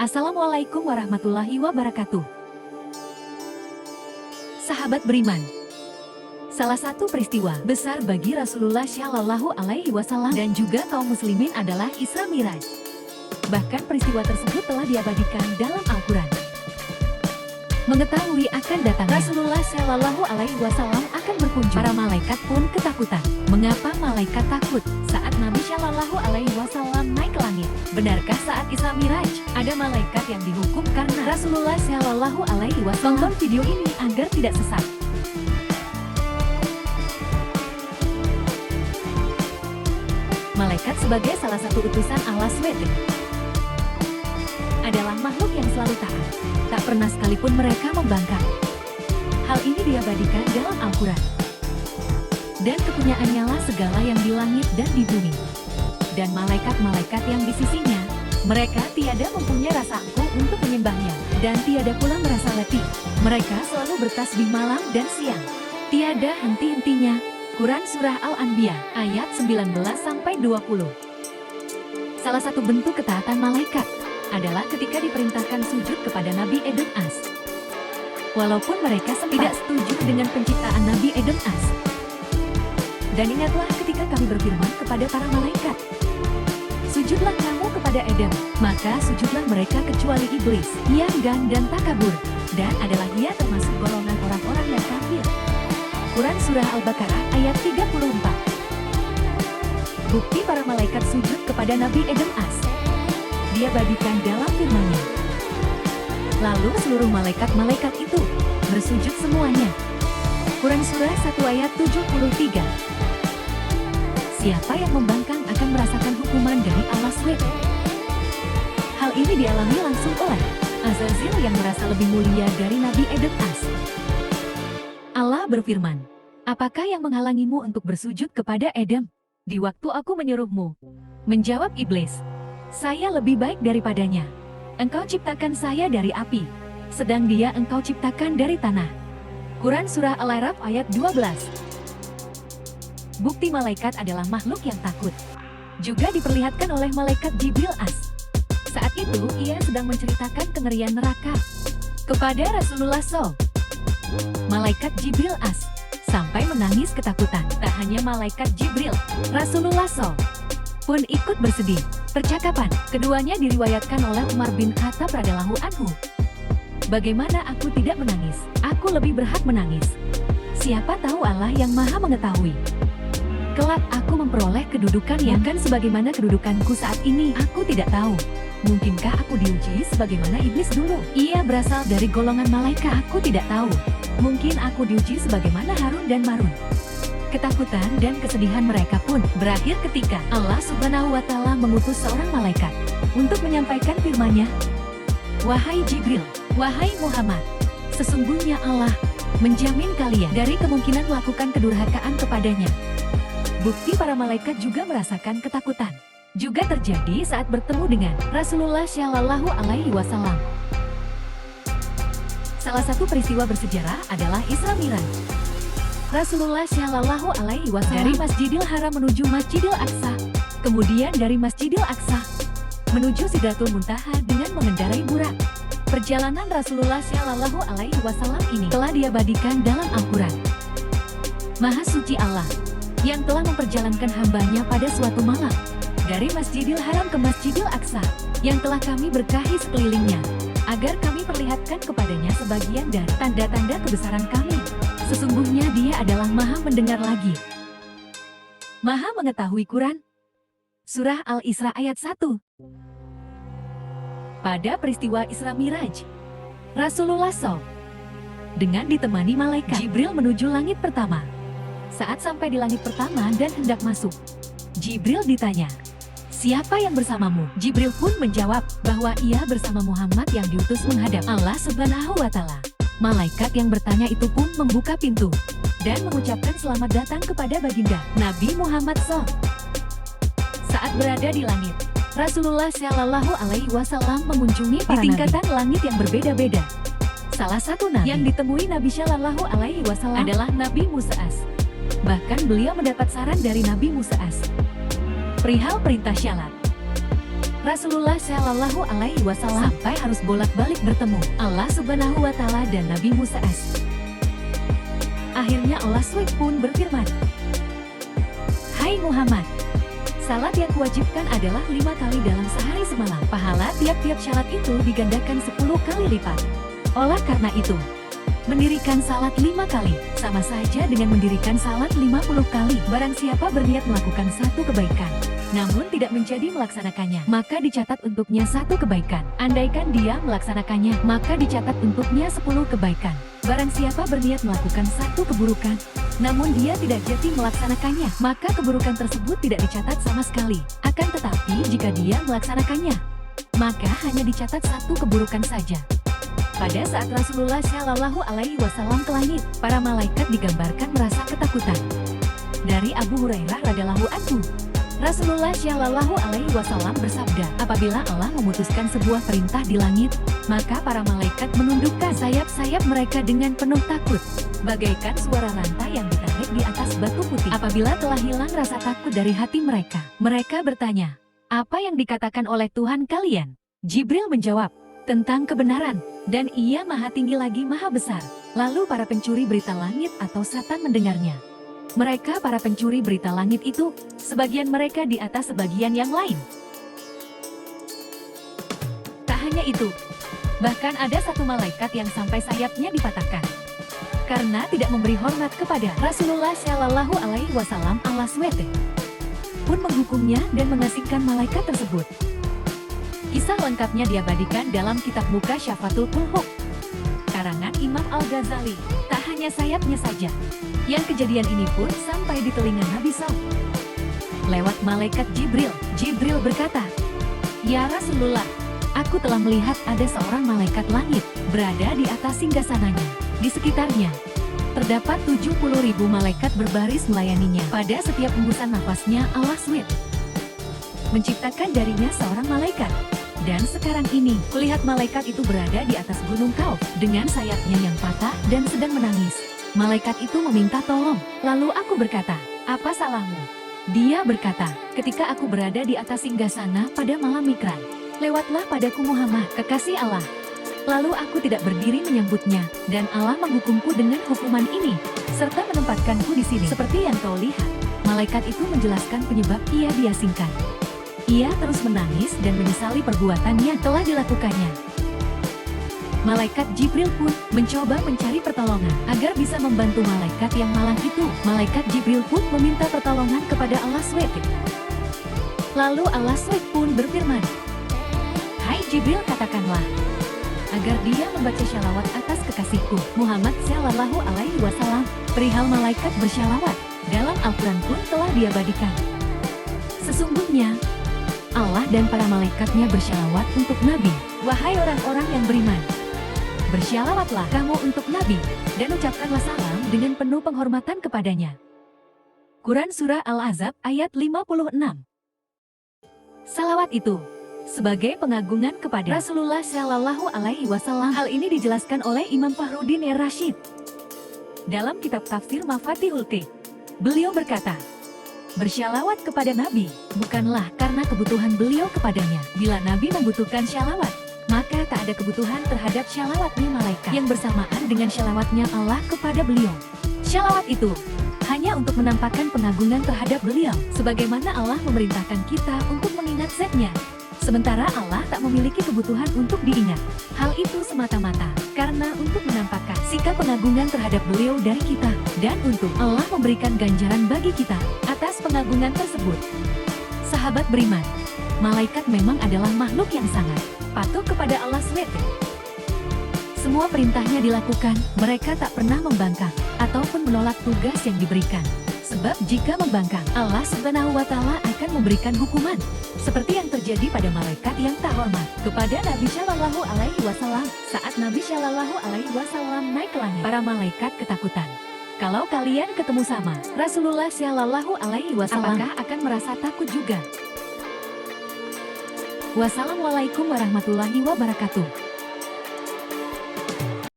Assalamualaikum warahmatullahi wabarakatuh. Sahabat beriman, salah satu peristiwa besar bagi Rasulullah Shallallahu Alaihi Wasallam dan juga kaum muslimin adalah Isra Miraj. Bahkan peristiwa tersebut telah diabadikan dalam Al-Quran. Mengetahui akan datangnya Rasulullah Shallallahu Alaihi Wasallam akan berkunjung, para malaikat pun ketakutan. Mengapa malaikat takut saat Nabi Shallallahu Alaihi Wasallam naik ke langit? Benarkah saat Isra Miraj ada malaikat yang dihukum karena Rasulullah Shallallahu Alaihi Wasallam? Tonton video ini agar tidak sesat. Malaikat sebagai salah satu utusan Allah SWT adalah makhluk yang selalu taat. Tak pernah sekalipun mereka membangkang. Hal ini diabadikan dalam Al-Quran. Dan kepunyaannya lah segala yang di langit dan di bumi. Dan malaikat-malaikat yang di sisinya, mereka tiada mempunyai rasa angkuh untuk menyembahnya, dan tiada pula merasa letih. Mereka selalu bertasbih malam dan siang. Tiada henti-hentinya. Quran Surah Al-Anbiya, ayat 19-20. Salah satu bentuk ketaatan malaikat adalah ketika diperintahkan sujud kepada Nabi Eden As. Walaupun mereka tidak setuju dengan penciptaan Nabi Eden As. Dan ingatlah ketika kami berfirman kepada para malaikat, sujudlah kamu kepada Adam, maka sujudlah mereka kecuali iblis, yang enggan dan takabur, dan adalah ia termasuk golongan orang-orang yang kafir. Quran Surah Al-Baqarah ayat 34. Bukti para malaikat sujud kepada Nabi Eden As diabadikan dalam firman-Nya. Lalu seluruh malaikat-malaikat itu bersujud semuanya. Quran Surah 1 ayat 73. Siapa yang membangkang akan merasakan hukuman dari Allah SWT. Hal ini dialami langsung oleh Azazil yang merasa lebih mulia dari Nabi Eden As. Allah berfirman, apakah yang menghalangimu untuk bersujud kepada Adam di waktu aku menyuruhmu? Menjawab iblis, saya lebih baik daripadanya. Engkau ciptakan saya dari api, sedang dia engkau ciptakan dari tanah. Quran Surah Al-A'raf ayat 12. Bukti malaikat adalah makhluk yang takut. Juga diperlihatkan oleh malaikat Jibril As. Saat itu ia sedang menceritakan kengerian neraka kepada Rasulullah SAW. Malaikat Jibril As sampai menangis ketakutan. Tak hanya malaikat Jibril, Rasulullah SAW pun ikut bersedih. Percakapan keduanya diriwayatkan oleh Umar bin Khattab radhiyallahu anhu. Bagaimana aku tidak menangis? Aku lebih berhak menangis. Siapa tahu Allah yang Maha mengetahui. Kelak aku memperoleh kedudukan yang kan sebagaimana kedudukanku saat ini. Aku tidak tahu. Mungkinkah aku diuji sebagaimana iblis dulu? Ia berasal dari golongan malaikat. Aku tidak tahu. Mungkin aku diuji sebagaimana Harun dan Marun. Ketakutan dan kesedihan mereka pun berakhir ketika Allah Subhanahu wa Ta'ala mengutus seorang malaikat untuk menyampaikan firman-Nya. Wahai Jibril, wahai Muhammad, sesungguhnya Allah menjamin kalian dari kemungkinan melakukan kedurhakaan kepadanya. Bukti para malaikat juga merasakan ketakutan. Juga terjadi saat bertemu dengan Rasulullah Shallallahu Alaihi Wasallam. Salah satu peristiwa bersejarah adalah Isra Miraj. Rasulullah Shallallahu Alaihi Wasallam dari Masjidil Haram menuju Masjidil Aqsa, kemudian dari Masjidil Aqsa menuju Sidratul Muntaha dengan mengendarai burak. Perjalanan Rasulullah Shallallahu Alaihi Wasallam ini telah diabadikan dalam Al-Quran. Maha suci Allah yang telah memperjalankan hambanya pada suatu malam dari Masjidil Haram ke Masjidil Aqsa yang telah kami berkahi sekelilingnya, agar kami perlihatkan kepadanya sebagian dari tanda-tanda kebesaran kami. Sesungguhnya dia adalah Maha mendengar lagi, Maha mengetahui. Quran Surah Al-Isra ayat 1. Pada peristiwa Isra Miraj, Rasulullah SAW dengan ditemani malaikat Jibril menuju langit pertama. Saat sampai di langit pertama dan hendak masuk, Jibril ditanya, siapa yang bersamamu? Jibril pun menjawab bahwa ia bersama Muhammad yang diutus menghadap Allah Subhanahu wa Ta'ala. Malaikat yang bertanya itu pun membuka pintu dan mengucapkan selamat datang kepada baginda Nabi Muhammad SAW. Saat berada di langit, Rasulullah Shallallahu Alaihi Wasallam mengunjungi para tingkatan langit yang berbeda-beda. Salah satu nabi yang ditemui Nabi Shallallahu Alaihi Wasallam adalah Nabi Musa As. Bahkan beliau mendapat saran dari Nabi Musa As perihal perintah syalat. Rasulullah Shallallahu Alaihi Wasallam sampai harus bolak-balik bertemu Allah Subhanahu Wa Taala dan Nabi Musa AS. Akhirnya Allah SWT pun berfirman, "Hai Muhammad, salat yang kuwajibkan adalah 5 kali dalam sehari semalam. Pahala tiap-tiap syarat itu digandakan 10 kali lipat. Oleh karena itu, mendirikan salat 5 kali sama saja dengan mendirikan salat 50 kali. Barang siapa berniat melakukan satu kebaikan, namun tidak menjadi melaksanakannya, maka dicatat untuknya 1 kebaikan. Andaikan dia melaksanakannya, maka dicatat untuknya 10 kebaikan. Barang siapa berniat melakukan 1 keburukan, namun dia tidak jadi melaksanakannya, maka keburukan tersebut tidak dicatat sama sekali. Akan tetapi jika dia melaksanakannya, maka hanya dicatat 1 keburukan saja." Pada saat Rasulullah Shallallahu Alaihi Wasallam ke langit, para malaikat digambarkan merasa ketakutan. Dari Abu Hurairah radhiyallahu anhu, Rasulullah Shallallahu Alaihi Wasallam bersabda, apabila Allah memutuskan sebuah perintah di langit, maka para malaikat menundukkan sayap-sayap mereka dengan penuh takut, bagaikan suara rantai yang ditarik di atas batu putih. Apabila telah hilang rasa takut dari hati mereka, mereka bertanya, "Apa yang dikatakan oleh Tuhan kalian?" Jibril menjawab, "Tentang kebenaran, dan Ia Maha Tinggi lagi Maha Besar." Lalu para pencuri berita langit atau Satan mendengarnya. Mereka para pencuri berita langit itu, sebagian mereka di atas sebagian yang lain. Tak hanya itu, bahkan ada 1 malaikat yang sampai sayapnya dipatahkan karena tidak memberi hormat kepada Rasulullah Shallallahu Alaihi Wasallam. Allah SWT pun menghukumnya dan mengasingkan malaikat tersebut. Kisah lengkapnya diabadikan dalam kitab Mukasyafatul Qulub karangan Imam Al-Ghazali. Tak hanya sayapnya saja, yang kejadian ini pun sampai di telinga Nabi SAW. Lewat malaikat Jibril, Jibril berkata, "Ya Rasulullah, aku telah melihat ada seorang malaikat langit berada di atas singgasananya. Di sekitarnya terdapat 70.000 malaikat berbaris melayaninya. Pada setiap hembusan nafasnya Allah SWT menciptakan darinya seorang malaikat. Dan sekarang ini, kulihat malaikat itu berada di atas gunung Kauf dengan sayapnya yang patah dan sedang menangis. Malaikat itu meminta tolong. Lalu aku berkata, 'Apa salahmu?' Dia berkata, 'Ketika aku berada di atas singgasana pada malam Mi'raj, lewatlah padaku Muhammad, kekasih Allah. Lalu aku tidak berdiri menyambutnya, dan Allah menghukumku dengan hukuman ini, serta menempatkanku di sini. Seperti yang kau lihat.' Malaikat itu menjelaskan penyebab ia diasingkan. Ia terus menangis dan menyesali perbuatan yang telah dilakukannya. Malaikat Jibril pun mencoba mencari pertolongan agar bisa membantu malaikat yang malang itu. Malaikat Jibril pun meminta pertolongan kepada Allah SWT. Lalu Allah SWT pun berfirman, "Hai Jibril, katakanlah agar dia membaca syalawat atas kekasihku Muhammad Shallallahu Alaihi Wasallam." Perihal malaikat bersyalawat dalam Al-Quran pun telah diabadikan. Sesungguhnya Allah dan para malaikatnya bersyalawat untuk Nabi. Wahai orang-orang yang beriman, bersyalawatlah kamu untuk Nabi, dan ucapkanlah salam dengan penuh penghormatan kepadanya. Quran Surah Al-Ahzab ayat 56. Salawat itu sebagai pengagungan kepada Rasulullah Shallallahu Alaihi Wasallam. Hal ini dijelaskan oleh Imam Fakhruddin Ar-Rasyid dalam kitab tafsir Mafatihul Ghaib. Beliau berkata, bersyalawat kepada Nabi bukanlah karena kebutuhan beliau kepadanya. Bila Nabi membutuhkan syalawat, maka tak ada kebutuhan terhadap syalawatnya malaikat yang bersamaan dengan syalawatnya Allah kepada beliau. Syalawat itu hanya untuk menampakkan pengagungan terhadap beliau, sebagaimana Allah memerintahkan kita untuk mengingat Zat-Nya, sementara Allah tak memiliki kebutuhan untuk diingat. Hal itu semata-mata karena untuk menampakkan sikap pengagungan terhadap beliau dari kita, dan untuk Allah memberikan ganjaran bagi kita atas pengagungan tersebut. Sahabat beriman, malaikat memang adalah makhluk yang sangat patuh kepada Allah SWT. Semua perintahnya dilakukan, mereka tak pernah membangkang ataupun menolak tugas yang diberikan. Sebab jika membangkang, Allah Subhanahu wa Ta'ala akan memberikan hukuman, seperti yang terjadi pada malaikat yang tak hormat kepada Nabi Shallallahu Alaihi Wasallam. Saat Nabi Shallallahu Alaihi Wasallam naik ke langit, para malaikat ketakutan. Kalau kalian ketemu sama Rasulullah Shallallahu Alaihi Wasallam, apakah akan merasa takut juga? Wassalamualaikum warahmatullahi wabarakatuh.